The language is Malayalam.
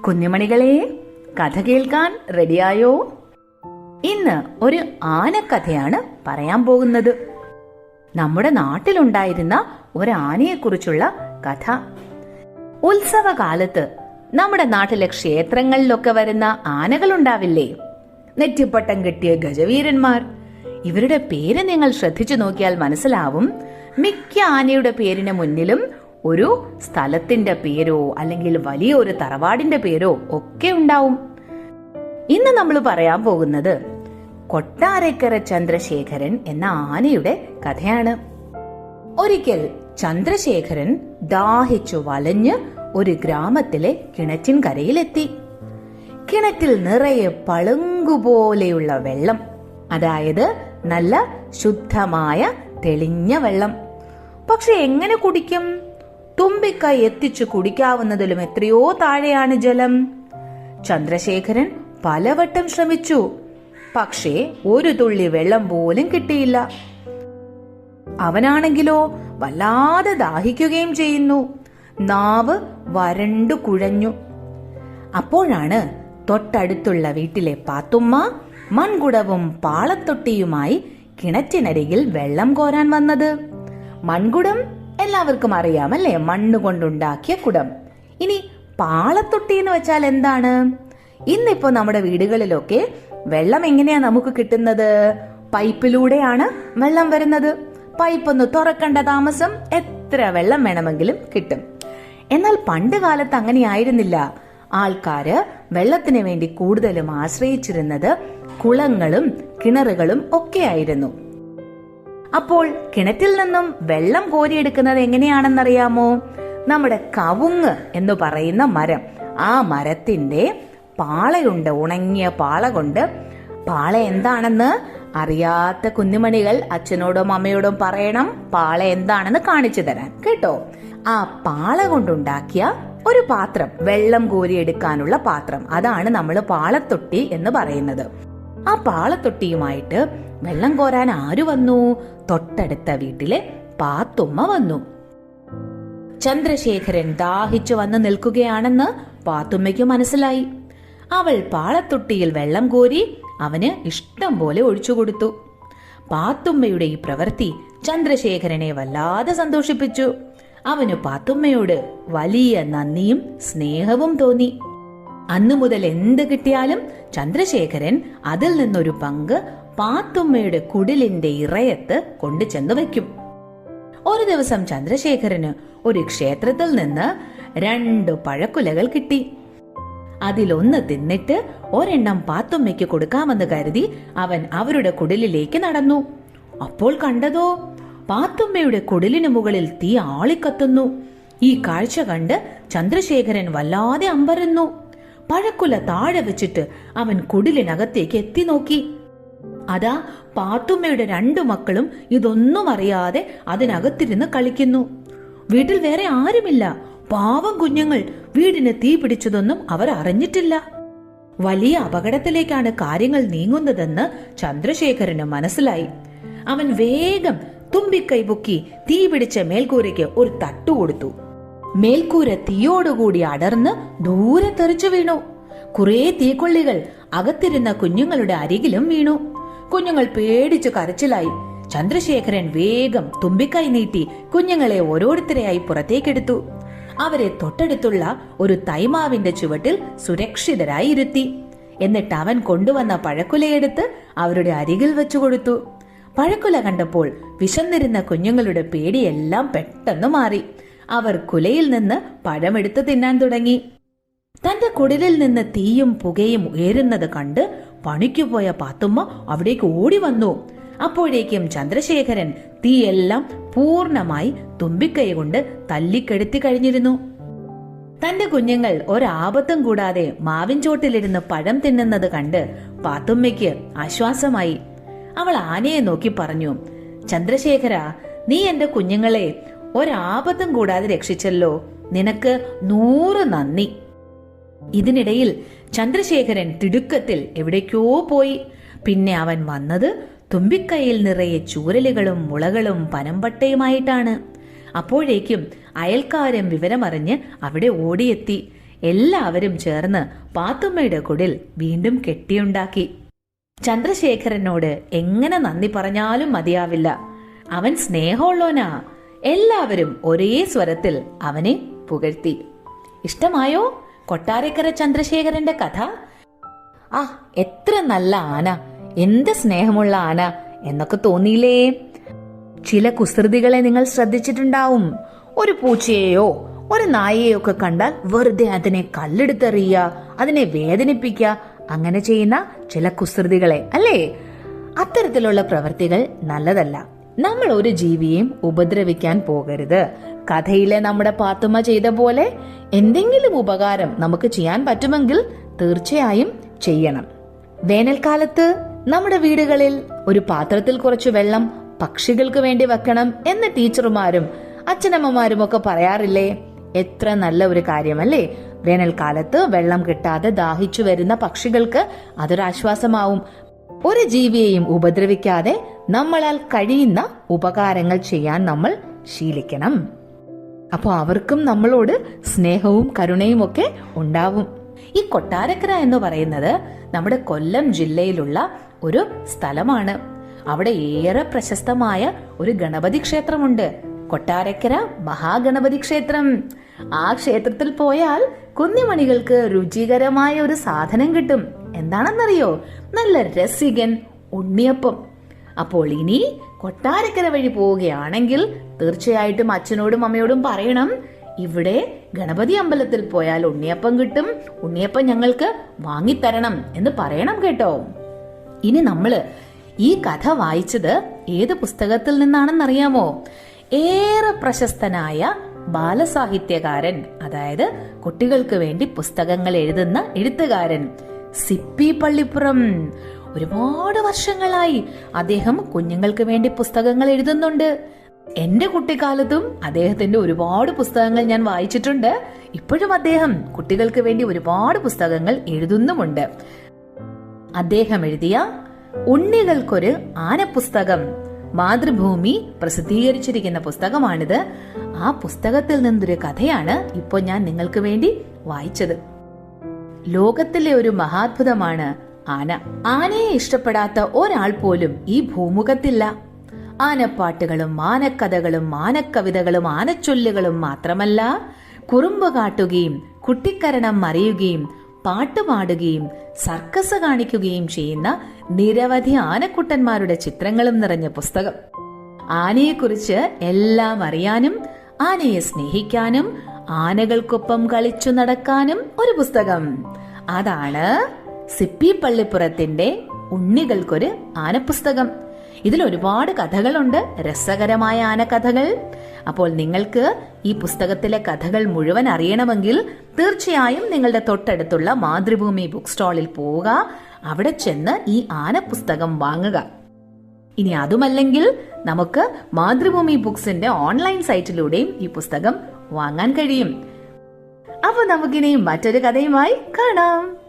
കുഞ്ഞുമണികളെ, കഥ കേൾക്കാൻ റെഡിയായോ? ഇന്ന് ഒരു ആനക്കഥയാണ് പറയാൻ പോകുന്നത്. നമ്മുടെ നാട്ടിലുണ്ടായിരുന്ന ഒരു ആനയെക്കുറിച്ചുള്ള കഥ. ഉത്സവകാലത്ത് നമ്മുടെ നാട്ടിലെ ക്ഷേത്രങ്ങളിലൊക്കെ വരുന്ന ആനകളുണ്ടാവില്ലേ? നെറ്റിപ്പട്ടം കെട്ടിയ ഗജവീരന്മാർ. ഇവരുടെ പേര് നിങ്ങൾ ശ്രദ്ധിച്ചു നോക്കിയാൽ മനസ്സിലാവും. മിക്ക ആനയുടെ പേരിന് മുന്നിലും ഒരു സ്ഥലത്തിന്റെ പേരോ അല്ലെങ്കിൽ വലിയൊരു തറവാടിന്റെ പേരോ ഒക്കെ ഉണ്ടാവും. ഇന്ന് നമ്മൾ പറയാൻ പോകുന്നത് കൊട്ടാരക്കര ചന്ദ്രശേഖരൻ എന്ന ആനയുടെ കഥയാണ്. ഒരിക്കൽ ചന്ദ്രശേഖരൻ ദാഹിച്ചു വലഞ്ഞ് ഒരു ഗ്രാമത്തിലെ കിണറ്റിൻകരയിലെത്തി. കിണറ്റിൽ നിറയെ പളുങ്കുപോലെയുള്ള വെള്ളം, അതായത് നല്ല ശുദ്ധമായ തെളിഞ്ഞ വെള്ളം. പക്ഷെ എങ്ങനെ കുടിക്കും? തുമ്പിക്കൈ എത്തിച്ചു കുടിക്കാവുന്നതിലും എത്രയോ താഴെയാണ് ജലം. ചന്ദ്രശേഖരൻ പലവട്ടം ശ്രമിച്ചു, പക്ഷേ ഒരു തുള്ളി വെള്ളം പോലും കിട്ടിയില്ല. അവനാണെങ്കിലോ വല്ലാതെ ദാഹിക്കുകയും ചെയ്യുന്നു. നാവ് വരണ്ടു കുഴഞ്ഞു. അപ്പോഴാണ് തൊട്ടടുത്തുള്ള വീട്ടിലെ പാത്തുമ്മ മൺകുടവും പാളത്തൊട്ടിയുമായി കിണറ്റിനരികിൽ വെള്ളം കോരാൻ വന്നത്. മൺകുടം എല്ലാവർക്കും അറിയാമല്ലേ, മണ്ണുകൊണ്ടുണ്ടാക്കിയ കുടം. ഇനി പാളത്തൊട്ടി എന്ന് വെച്ചാൽ എന്താണ്? ഇന്നിപ്പോ നമ്മുടെ വീടുകളിലൊക്കെ വെള്ളം എങ്ങനെയാ നമുക്ക് കിട്ടുന്നത്? പൈപ്പിലൂടെയാണ് വെള്ളം വരുന്നത്. പൈപ്പൊന്ന് തുറക്കേണ്ട താമസം, എത്ര വെള്ളം വേണമെങ്കിലും കിട്ടും. എന്നാൽ പണ്ട് കാലത്ത് അങ്ങനെയായിരുന്നില്ല. ആൾക്കാര് വെള്ളത്തിന് വേണ്ടി കൂടുതലും ആശ്രയിച്ചിരുന്നത് കുളങ്ങളും കിണറുകളും ഒക്കെ ആയിരുന്നു. അപ്പോൾ കിണറ്റിൽ നിന്നും വെള്ളം കോരിയെടുക്കുന്നത് എങ്ങനെയാണെന്നറിയാമോ? നമ്മുടെ കവുങ്ങ് എന്ന് പറയുന്ന മരം, ആ മരത്തിന്റെ പാളയുണ്ട്, ഉണങ്ങിയ പാള കൊണ്ട്. പാള എന്താണെന്ന് അറിയാത്ത കുഞ്ഞുമണികൾ അച്ഛനോടും അമ്മയോടും പറയണം, പാള എന്താണെന്ന് കാണിച്ചു തരാൻ കേട്ടോ. ആ പാള കൊണ്ടുണ്ടാക്കിയ ഒരു പാത്രം, വെള്ളം കോരിയെടുക്കാനുള്ള പാത്രം, അതാണ് നമ്മൾ പാളത്തൊട്ടി എന്ന് പറയുന്നത്. ആ പാളത്തൊട്ടിയുമായിട്ട് വെള്ളം കോരാൻ ആര് വന്നു? തൊട്ടടുത്ത വീട്ടിലെ പാത്തുമ്മ വന്നു. ചന്ദ്രശേഖരൻ ദാഹിച്ചു വന്ന് നിൽക്കുകയാണെന്ന് പാത്തുമ്മയ്ക്ക് മനസ്സിലായി. അവൾ പാളത്തൊട്ടിയിൽ വെള്ളം കോരി അവന് ഇഷ്ടം പോലെ ഒഴിച്ചു കൊടുത്തു. പാത്തുമ്മയുടെ ഈ പ്രവൃത്തി ചന്ദ്രശേഖരനെ വല്ലാതെ സന്തോഷിപ്പിച്ചു. അവന് പാത്തുമ്മയോട് വലിയ നന്ദിയും സ്നേഹവും തോന്നി. അന്നു മുതൽ എന്ത് കിട്ടിയാലും ചന്ദ്രശേഖരൻ അതിൽ നിന്നൊരു പങ്ക് പാത്തുമ്മയുടെ കുടിലിന്റെ ഇറയത്ത് കൊണ്ടു ചെന്ന് വയ്ക്കും. ഒരു ദിവസം ചന്ദ്രശേഖരന് ഒരു ക്ഷേത്രത്തിൽ നിന്ന് 2 പഴക്കുലകൾ കിട്ടി. അതിലൊന്ന് തിന്നിട്ട് ഒരെണ്ണം പാത്തുമ്മയ്ക്ക് കൊടുക്കാമെന്ന് കരുതി അവൻ അവരുടെ കുടിലിലേക്ക് നടന്നു. അപ്പോൾ കണ്ടതോ, പാത്തുമ്മയുടെ കുടിലിന് മുകളിൽ തീ ആളിക്കത്തുന്നു. ഈ കാഴ്ച കണ്ട് ചന്ദ്രശേഖരൻ വല്ലാതെ അമ്പരന്നു. പഴക്കുല താഴെ വെച്ചിട്ട് അവൻ കുടിലിനകത്തേക്ക് എത്തി നോക്കി. അതാ പാത്തുമ്മയുടെ 2 മക്കളും ഇതൊന്നും അറിയാതെ അതിനകത്തിരുന്ന് കളിക്കുന്നു. വീട്ടിൽ വേറെ ആരുമില്ല. പാവം കുഞ്ഞുങ്ങൾ. വീടിന് തീ പിടിച്ചതൊന്നും അവർ അറിഞ്ഞിട്ടില്ല. വലിയ അപകടത്തിലേക്കാണ് കാര്യങ്ങൾ നീങ്ങുന്നതെന്ന് ചന്ദ്രശേഖരന് മനസ്സിലായി. അവൻ വേഗം തുമ്പിക്കൈ പൊക്കി തീ പിടിച്ച മേൽക്കൂരയ്ക്ക് ഒരു തട്ടു കൊടുത്തു. മേൽക്കൂര തീയോടുകൂടി അടർന്ന് ദൂരെ തെറിച്ചു വീണു. കുറെ തീക്കൊള്ളികൾ അകത്തിരുന്ന കുഞ്ഞുങ്ങളുടെ അരികിലും വീണു. കുഞ്ഞുങ്ങൾ പേടിച്ചു കരച്ചിലായി. ചന്ദ്രശേഖരൻ വേഗം തുമ്പിക്കൈ നീട്ടി കുഞ്ഞുങ്ങളെ ഓരോരുത്തരെയായി പുറത്തേക്കെടുത്തു. അവരെ തൊട്ടടുത്തുള്ള ഒരു തൈമാവിന്റെ ചുവട്ടിൽ സുരക്ഷിതരായി ഇരുത്തി. എന്നിട്ട് അവൻ കൊണ്ടുവന്ന പഴക്കുലയെടുത്ത് അവരുടെ അരികിൽ വെച്ചു കൊടുത്തു. പഴക്കുല കണ്ടപ്പോൾ വിശന്നിരുന്ന കുഞ്ഞുങ്ങളുടെ പേടിയെല്ലാം പെട്ടെന്ന് മാറി. അവർ കുലയിൽ നിന്ന് പഴമെടുത്ത് തിന്നാൻ തുടങ്ങി. തന്റെ കുടിലിൽ നിന്ന് തീയും പുകയും ഉയരുന്നത് കണ്ട് പണിക്കുപോയ പാത്തുമ്മ അവിടേക്ക് ഓടി വന്നു. അപ്പോഴേക്കും ചന്ദ്രശേഖരൻ തീയെല്ലാം പൂർണ്ണമായി തുമ്പിക്കൈ കൊണ്ട് തല്ലിക്കെടുത്തി കഴിഞ്ഞിരുന്നു. തന്റെ കുഞ്ഞുങ്ങൾ ഒരാപത്തും കൂടാതെ മാവിൻചോട്ടിലിരുന്ന് പഴം തിന്നുന്നത് കണ്ട് പാത്തുമ്മയ്ക്ക് ആശ്വാസമായി. അവൾ ആനയെ നോക്കി പറഞ്ഞു, ചന്ദ്രശേഖര, നീ എന്റെ കുഞ്ഞുങ്ങളെ ഒരാപത്തും കൂടാതെ രക്ഷിച്ചല്ലോ. നിനക്ക് 100 നന്ദി. ഇതിനിടയിൽ ചന്ദ്രശേഖരൻ തിടുക്കത്തിൽ എവിടേക്കോ പോയി. പിന്നെ അവൻ വന്നത് തുമ്പിക്കൈയിൽ നിറയെ ചൂരലുകളും മുളകളും പനമ്പട്ടയുമായിട്ടാണ്. അപ്പോഴേക്കും അയൽക്കാരും വിവരമറിഞ്ഞ് അവിടെ ഓടിയെത്തി. എല്ലാവരും ചേർന്ന് പാത്തുമ്മയുടെ കുടിൽ വീണ്ടും കെട്ടിയുണ്ടാക്കി. ചന്ദ്രശേഖരനോട് എങ്ങനെ നന്ദി പറഞ്ഞാലും മതിയാവില്ല. അവൻ സ്നേഹമുള്ളവനാ. എല്ലാവരും ഒരേ സ്വരത്തിൽ അവനെ പുകഴ്ത്തി. ഇഷ്ടമായോ കൊട്ടാരക്കര ചന്ദ്രശേഖരന്റെ കഥ? ആ, എത്ര നല്ല ആന, എന്ത് സ്നേഹമുള്ള ആന എന്നൊക്കെ തോന്നിയില്ലേ? ചില കുസൃതികളെ നിങ്ങൾ ശ്രദ്ധിച്ചിട്ടുണ്ടാവും. ഒരു പൂച്ചയെയോ ഒരു നായയെയോ ഒക്കെ കണ്ടാൽ വെറുതെ അതിനെ കല്ലെടുത്തെറിയുക, അതിനെ വേദനിപ്പിക്കുക, അങ്ങനെ ചെയ്യുന്ന ചില കുസൃതികളെ, അല്ലേ? അത്തരത്തിലുള്ള പ്രവൃത്തികൾ നല്ലതല്ല. നമ്മൾ ഒരു ജീവിയെയും ഉപദ്രവിക്കാൻ പോകരുത്. കഥയിലെ നമ്മുടെ പാത്തുമ്മ ചെയ്ത പോലെ എന്തെങ്കിലും ഉപകാരം നമുക്ക് ചെയ്യാൻ പറ്റുമെങ്കിൽ തീർച്ചയായും ചെയ്യണം. വേനൽക്കാലത്ത് നമ്മുടെ വീടുകളിൽ ഒരു പാത്രത്തിൽ കുറച്ച് വെള്ളം പക്ഷികൾക്ക് വേണ്ടി വെക്കണം എന്ന് ടീച്ചർമാരും അച്ഛനമ്മമാരും ഒക്കെ പറയാറില്ലേ? എത്ര നല്ല ഒരു കാര്യമല്ലേ? വേനൽക്കാലത്ത് വെള്ളം കിട്ടാതെ ദാഹിച്ചു വരുന്ന പക്ഷികൾക്ക് അതൊരാശ്വാസമാവും. ഒരു ജീവിയെയും ഉപദ്രവിക്കാതെ നമ്മളാൽ കഴിയുന്ന ഉപകാരങ്ങൾ ചെയ്യാൻ നമ്മൾ ശീലിക്കണം. അപ്പോൾ അവർക്കും നമ്മളോട് സ്നേഹവും കരുണയും ഒക്കെ ഉണ്ടാവും. ഈ കൊട്ടാരക്കര എന്ന് പറയുന്നത് നമ്മുടെ കൊല്ലം ജില്ലയിലുള്ള ഒരു സ്ഥലമാണ്. അവിടെ ഏറെ പ്രശസ്തമായ ഒരു ഗണപതി ക്ഷേത്രമുണ്ട്, കൊട്ടാരക്കര മഹാഗണപതി ക്ഷേത്രം. ആ ക്ഷേത്രത്തിൽ പോയാൽ കുഞ്ഞുമണികൾക്ക് രുചികരമായ ഒരു സാധനം കിട്ടും. എന്താണെന്നറിയോ? നല്ല രസികൻ ഉണ്ണിയപ്പം. അപ്പോൾ ഇനി കൊട്ടാരക്കര വഴി പോവുകയാണെങ്കിൽ തീർച്ചയായിട്ടും അച്ഛനോടും അമ്മയോടും പറയണം, ഇവിടെ ഗണപതി അമ്പലത്തിൽ പോയാൽ ഉണ്ണിയപ്പം കിട്ടും, ഉണ്ണിയപ്പം ഞങ്ങൾക്ക് വാങ്ങിത്തരണം എന്ന് പറയണം കേട്ടോ. ഇനി നമ്മള് ഈ കഥ വായിച്ചത് ഏത് പുസ്തകത്തിൽ നിന്നാണെന്നറിയാമോ? ഏറെ പ്രശസ്തനായ ബാലസാഹിത്യകാരൻ, അതായത് കുട്ടികൾക്ക് വേണ്ടി പുസ്തകങ്ങൾ എഴുതുന്ന എഴുത്തുകാരൻ സിപ്പി പള്ളിപ്പുറം. ഒരുപാട് വർഷങ്ങളായി അദ്ദേഹം കുഞ്ഞുങ്ങൾക്ക് വേണ്ടി പുസ്തകങ്ങൾ എഴുതുന്നുണ്ട്. എന്റെ കുട്ടിക്കാലത്തും അദ്ദേഹത്തിന്റെ ഒരുപാട് പുസ്തകങ്ങൾ ഞാൻ വായിച്ചിട്ടുണ്ട്. ഇപ്പോഴും അദ്ദേഹം കുട്ടികൾക്ക് വേണ്ടി ഒരുപാട് പുസ്തകങ്ങൾ എഴുതുന്നുമുണ്ട്. അദ്ദേഹം എഴുതിയ ഉണ്ണികൾക്കൊരു ആനപ്പുസ്തകം, മാതൃഭൂമി പ്രസിദ്ധീകരിച്ചിരിക്കുന്ന പുസ്തകമാണിത്. ആ പുസ്തകത്തിൽ നിന്നൊരു കഥയാണ് ഇപ്പോൾ ഞാൻ നിങ്ങൾക്ക് വേണ്ടി വായിച്ചത്. ലോകത്തിലെ ഒരു മഹാത്ഭുതമാണ് ആന. ആനയെ ഇഷ്ടപ്പെടാത്ത ഒരാൾ പോലും ഈ ഭൂമുഖത്തില്ല. ആനപ്പാട്ടുകളും ആനക്കഥകളും ആനക്കവിതകളും ആനച്ചൊല്ലുകളും മാത്രമല്ല, കുറുമ്പ് കാട്ടുകയും കുട്ടിക്കരണം അറിയുകയും പാട്ടുപാടുകയും സർക്കസ് കാണിക്കുകയും ചെയ്യുന്ന നിരവധി ആനക്കുട്ടന്മാരുടെ ചിത്രങ്ങളും നിറഞ്ഞ പുസ്തകം. ആനയെക്കുറിച്ച് എല്ലാം അറിയാനും ആനയെ സ്നേഹിക്കാനും ആനകൾക്കൊപ്പം കളിച്ചു നടക്കാനും ഒരു പുസ്തകം. അതാണ് സിപ്പി പള്ളിപ്പുറത്തിന്റെ ഉണ്ണികൾക്കൊരു ആനപ്പുസ്തകം. ഇതിൽ ഒരുപാട് കഥകളുണ്ട്, രസകരമായ ആനക്കഥകൾ. അപ്പോൾ നിങ്ങൾക്ക് ഈ പുസ്തകത്തിലെ കഥകൾ മുഴുവൻ അറിയണമെങ്കിൽ തീർച്ചയായും നിങ്ങളുടെ തൊട്ടടുത്തുള്ള മാതൃഭൂമി ബുക്ക് സ്റ്റാളിൽ പോവുക. അവിടെ ചെന്ന് ഈ ആനപ്പുസ്തകം വാങ്ങുക. ഇനി അതുമല്ലെങ്കിൽ നമുക്ക് മാതൃഭൂമി ബുക്സിന്റെ ഓൺലൈൻ സൈറ്റിലൂടെയും ഈ പുസ്തകം വാങ്ങാൻ കഴിയും. അപ്പൊ നമുക്കിനി മറ്റൊരു കഥയുമായി കാണാം.